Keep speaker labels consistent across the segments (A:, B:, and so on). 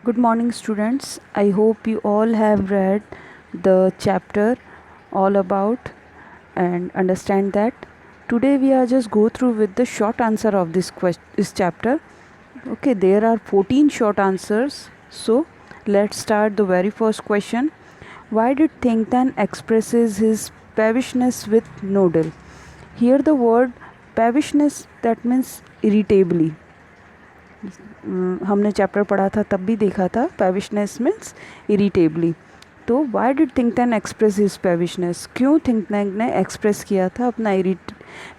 A: Good morning, students. I hope you all have read the chapter all about and understand that. Today we are just go through with the short answer of this chapter. Okay, there are 14 short answers. So let's start the very first question. Why did Tingtan expresses his peevishness with Nodal? Here the word peevishness that means irritably. हमने chapter पढ़ा था तब भी देखा था peevishness means irritably. तो why did Think Tank express his peevishness, क्यों Think tank ने एक्सप्रेस किया था अपना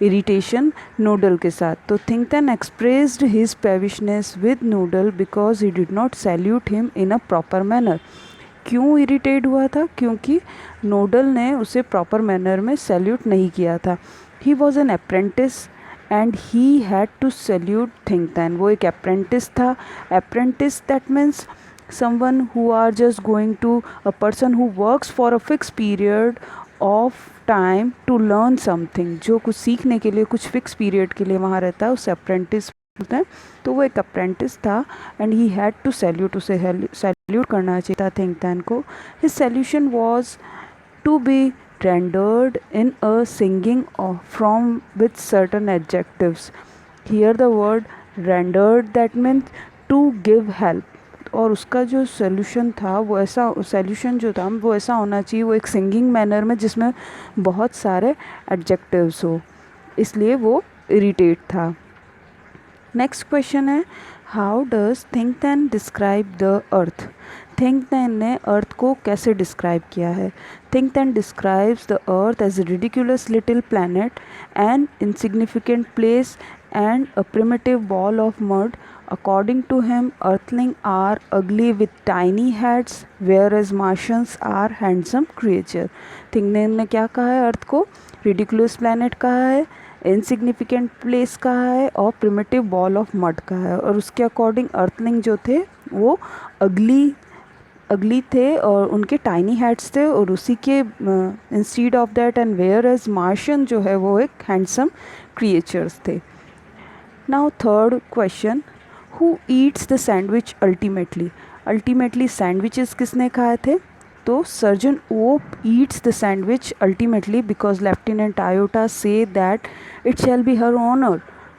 A: इरिटेशन नोडल के साथ? तो Think Tank expressed his peevishness with Noodle because he did not salute him in a proper manner. क्यों इरिटेट हुआ था? क्योंकि नोडल ने उसे प्रॉपर मैनर में सैल्यूट नहीं किया था। He was an apprentice and he had to salute Think Tank. वो एक अप्रेंटिस था। Apprentice that means someone who are just going to a person who works for a fixed period of time to learn something, जो कुछ सीखने के लिए कुछ fix period के लिए वहाँ रहता है, उसे अप्रेंटिस बोलते हैं। तो वो एक अप्रेंटिस था and he had to salute, उसे सैल्यूट करना चाहिए था थिंकटैन को। His salutation was to be rendered in a singing from with certain adjectives. Here the word rendered that means to give help, और उसका जो सोल्यूशन था वो ऐसा, सोल्यूशन जो था वो ऐसा होना चाहिए, वो एक सिंगिंग मैनर में जिसमें बहुत सारे एडजेक्टिव्स हो, इसलिए वो इरिटेट था। नेक्स्ट क्वेश्चन है, how does Think Tank describe the earth? Think Tank ने अर्थ को कैसे डिस्क्राइब किया है? Think Tank describes the earth as a ridiculous little planet, an insignificant place and a primitive ball of mud. According to him, Earthlings are ugly with tiny heads, whereas Martians are handsome creatures. थिंकटैन ने क्या कहा है? अर्थ को ridiculous planet कहा है, insignificant place कहा है और प्रिमिटिव बॉल ऑफ मड कहा है। और उसके अकॉर्डिंग अर्थलिंग जो थे वो अगली थे और उनके टाइनी हेड्स थे, और उसी के instead of that and where as Martian जो है वो एक हैंडसम क्रिएचर्स थे। Now third question, who eats the sandwich ultimately? Ultimately sandwiches किसने खाए थे? तो surgeon op eats the sandwich ultimately because Lieutenant Iota say that it shall be her honor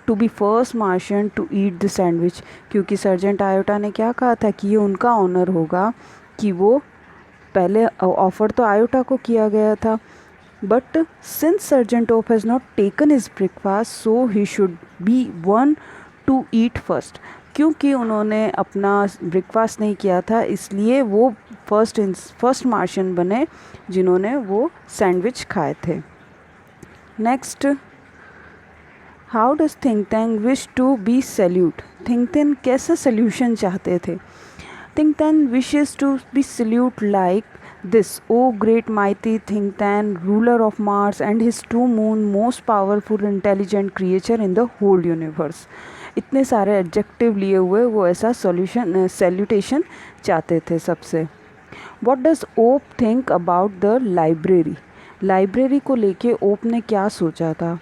A: to be first Martian to eat the sandwich। क्योंकि sergeant iota ने क्या कहा था कि ये उनका ऑनर होगा कि वो पहले, ऑफर तो आयोटा को किया गया था, but since Sergeant Ope has not taken his breakfast, so he should be one to eat first। क्योंकि उन्होंने अपना ब्रेकफास्ट नहीं किया था, इसलिए वो फर्स्ट मार्शियन बने जिन्होंने वो सैंडविच खाए थे। Next, how does Think Tank wish to be salute? Think Tank कैसा सल्यूशन चाहते थे? Think Tank wishes to be salute like this, O great mighty Thinktan, ruler of Mars and his two moon, most powerful intelligent creature in the whole universe। इतने सारे adjective लिए हुए वो ऐसा सैल्यूटेशन चाहते थे सबसे। What does Oop think about the library? Library को लेके ओप ने क्या सोचा था?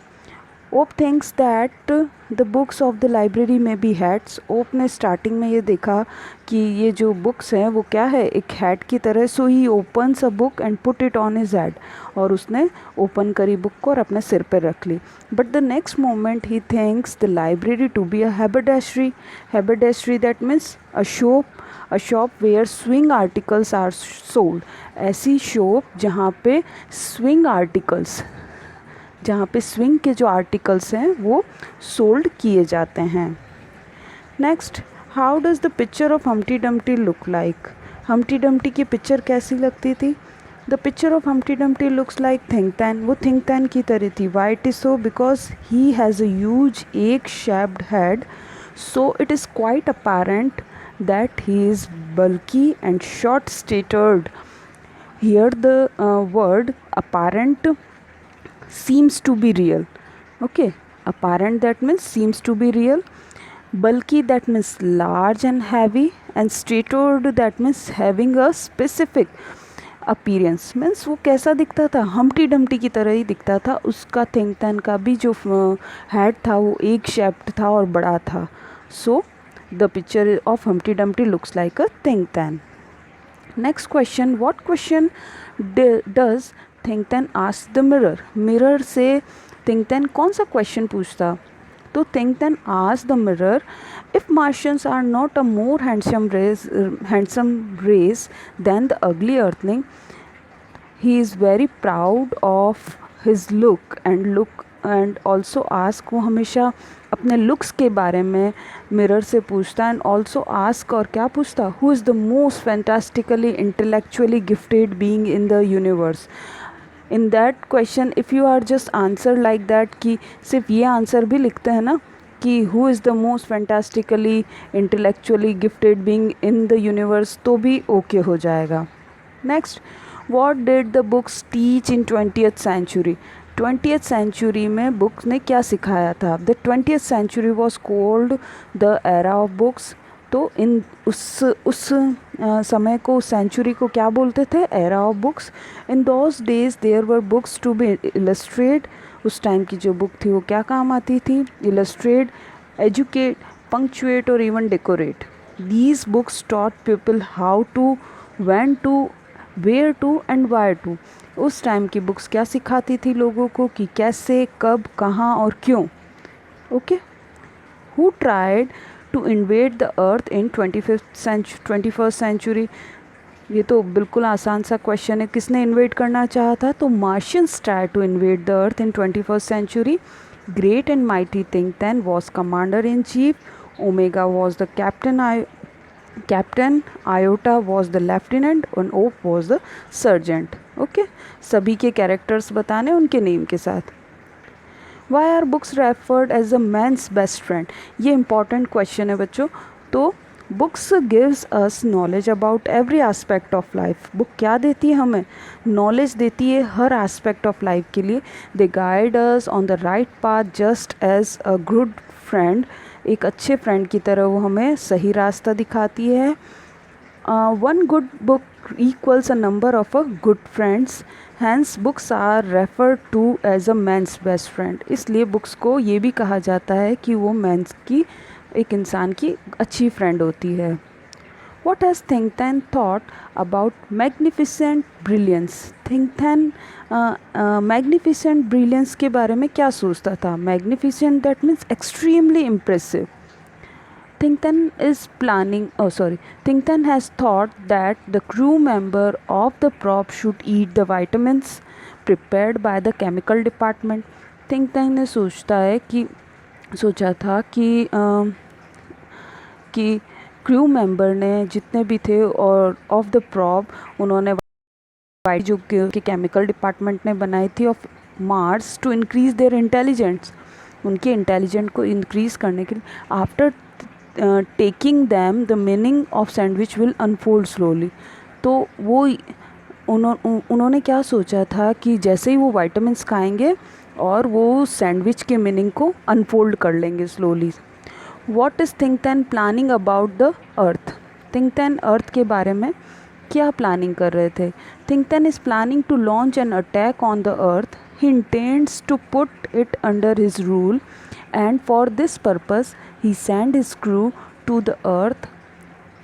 A: Oop thinks that the books of the library may be hats. Oop ने स्टार्टिंग में ये देखा कि ये जो बुक्स हैं वो क्या है, एक हैट की तरह। So he opens a book and put it on his head, और उसने ओपन करी बुक को और अपने सिर पर रख ली। But the next moment he thinks the library to be a haberdashery. Haberdashery that means a shop where sewing articles are sold. ऐसी शॉप जहाँ पे स्विंग के जो आर्टिकल्स हैं वो सोल्ड किए जाते हैं। Next, how does the picture of Humpty Dumpty look like? Humpty Dumpty की पिक्चर कैसी लगती थी? The picture of Humpty Dumpty looks like Think Tank. वो थिंकटैन की तरह थी। Why it is so? Because he has a huge egg shaped head, so it is quite apparent that he is bulky and short statured। Here the word apparent seems to be real. Okay, apparent that means seems to be real, bulky that means large and heavy, and statured that means having a specific appearance. Means वो कैसा दिखता था? Humpty Dumpty की तरह ही दिखता था। उसका थिंकटैन का भी जो हेड था वो एक शेप्ड था और बड़ा था। सो the picture of Humpty Dumpty looks like a think tank. Next question, what question does think tank ask the mirror? Mirror से think tank कौन सा question पूछता? तो think tank ask the mirror, if Martians are not a more handsome race than the ugly Earthling, he is very proud of his look and also ask, वो हमेशा अपने looks के बारे में mirror से पूछता and also ask, और क्या पूछता, who is the most fantastically intellectually gifted being in the universe. In that question if you are just answer like that कि सिर्फ ये आंसर भी लिखते हैं ना कि who is the most fantastically intellectually gifted being in the universe, तो भी okay हो जाएगा. Next, what did the books teach in 20th century? 20th century में बुक्स ने क्या सिखाया था? The 20th century was called the era of books. तो इन उस समय को, उस सेंचुरी को क्या बोलते थे? Era of books. In those days there were books to be illustrate. उस टाइम की जो बुक थी वो क्या काम आती थी? इलस्ट्रेट, एजुकेट, पंक्चुएट और even decorate. These books taught people how to, when to, where to and why to. उस टाइम की बुक्स क्या सिखाती थी लोगों को कि कैसे, कब, कहाँ और क्यों. Okay. Who tried to invade the earth in 21st century? ये तो बिल्कुल आसान सा क्वेश्चन है. किसने इन्वेड करना चाहा था? तो Martians try to invade the earth in 21st century. Great and mighty Think Tank was commander in chief. Omega was the captain, Iota was the lieutenant और Oop was the sergeant. Okay, सभी के characters बताने उनके name के साथ. Why are books referred as a man's best friend? ये important question है बच्चों. तो books gives us knowledge about every aspect of life. book क्या देती है हमें? knowledge देती है हर aspect of life के लिए. they guide us on the right path just as a good friend, एक अच्छे friend की तरह वो हमें सही रास्ता दिखाती है. One good book equals a number of a good friends. Hence books are referred to as a man's best friend. इसलिए books को ये भी कहा जाता है कि वो man's की, एक इंसान की अच्छी friend होती है. What has think tank thought about magnificent brilliance? think tank magnificent brilliance के बारे में क्या सोचता था? Magnificent that means extremely impressive. think tank has thought that the crew member of the prop should eat the vitamins prepared by the chemical department. think tank ने सोचा था कि क्रू मेंबर ने जितने भी थे और ऑफ द प्रॉप, उन्होंने जो कि केमिकल डिपार्टमेंट ने बनाई थी of Mars to increase their intelligence, उनके इंटेलिजेंट को इंक्रीज करने के लिए. After taking them the meaning of sandwich will unfold slowly. तो वो उन्होंने क्या सोचा था कि जैसे ही वो वाइटामिन्स खाएंगे और वो सैंडविच के मीनिंग को अनफोल्ड कर लेंगे slowly. What is Think Tank planning about the earth? Think Tank earth के बारे में क्या प्लानिंग कर रहे थे? Think Tank is planning to launch an attack on the earth. He intends to put it under his rule and for this purpose he send his crew to the earth.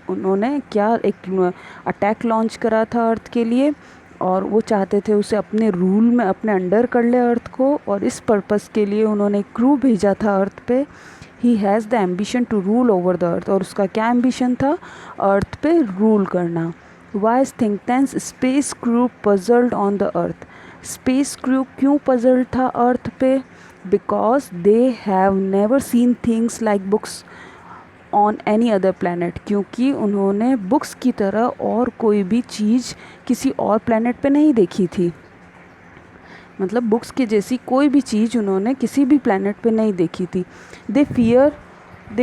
A: उन्होंने क्या एक attack launch करा था अर्थ के लिए और वो चाहते थे उसे अपने रूल में, अपने अंडर कर ले अर्थ को, और इस पर्पज़ के लिए उन्होंने एक क्रू भेजा था अर्थ पे. He has the ambition to rule over the earth. और उसका क्या एम्बिशन था? अर्थ पे रूल करना. Why is Think Tank space crew puzzled on the earth? Space crew क्यों पजल्ड था अर्थ पे? Because they have never seen things like books on any other planet. क्योंकि उन्होंने बुक्स की तरह और कोई भी चीज़ किसी और प्लानट पे नहीं देखी थी. मतलब बुक्स के जैसी कोई भी चीज़ उन्होंने किसी भी प्लानट पे नहीं देखी थी. They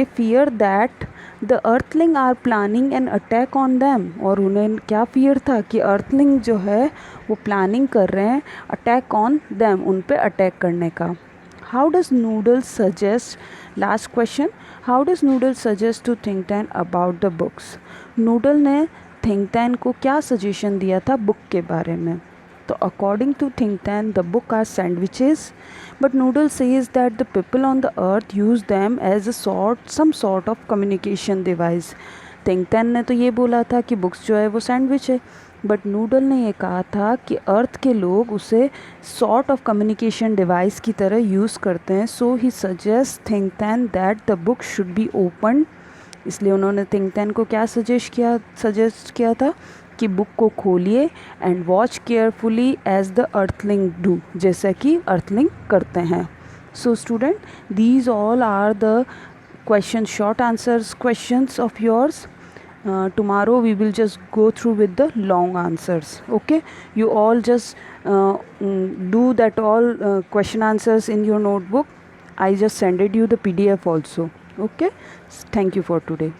A: fear that the earthling are planning an attack on them. और उन्हें क्या फियर था? कि अर्थलिंग जो है वो प्लानिंग कर रहे हैं अटैक ऑन दैम, उन पे अटैक करने का. How does Noodles suggest, last question, how does Noodle suggest to Think Tank about the books? Noodle ने थिंक टैंक को क्या सजेशन दिया था बुक के बारे में? So according to think tank, the book are sandwiches, but Noodle says that the people on the earth use them as some sort of communication device. Think tank ने तो ये बोला था कि बुक्स जो है वो सैंडविच है, बट नूडल ने ये कहा था कि अर्थ के लोग उसे सॉर्ट ऑफ कम्युनिकेशन डिवाइस की तरह यूज़ करते हैं. So he suggest Think Tank that the book should be open. इसलिए उन्होंने थिंक टैंक को क्या सजेस्ट किया था कि बुक को खोलिए and watch carefully as the earthling do, जैसा कि अर्थलिंग करते हैं. So student, these all are the questions, short answers questions of yours. Tomorrow we will just go through with the long answers. Okay, you all just do that all question answers in your notebook. I just sended you the PDF also. Okay, thank you for today.